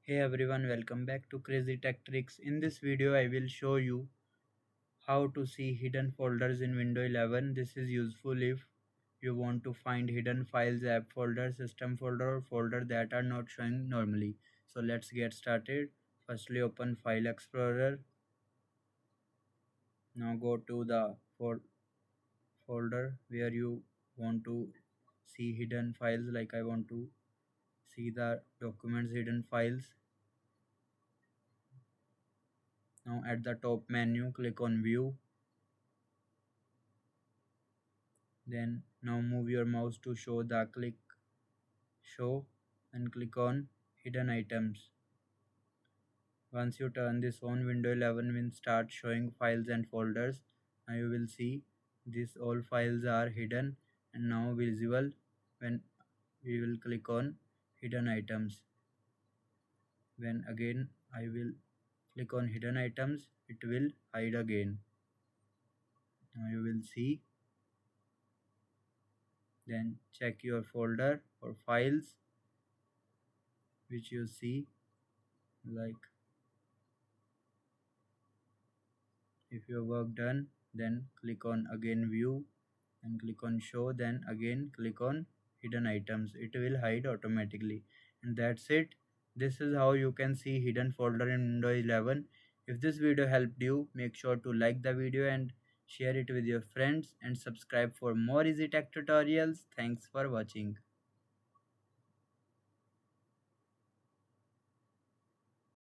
Hey everyone, welcome back to Crazy Tech Tricks. In this video, I will show you how to see hidden folders in Windows 11. This is useful if you want to find hidden files, app folder, system folder, or folder that are not showing normally. So let's get started. Firstly, open File Explorer. Now go to the folder where you want to see hidden files. Like I want to see the documents hidden files. Now at the top menu, click on View. Then now move your mouse to show the click show and click on hidden items. Once you turn this on, Windows 11 will start showing files and folders. Now you will see these all files are hidden and now visible when we will click on hidden items. When again I will click on hidden items, it will hide again. Now you will see. Then check your folder or files which you see, like if your work done, then click on again view and click on show, then again click on hidden items. It will hide automatically. And that's it. This is how you can see hidden folder in Windows 11. If this video helped you, make sure to like the video and share it with your friends and subscribe for more easy tech tutorials. Thanks for watching.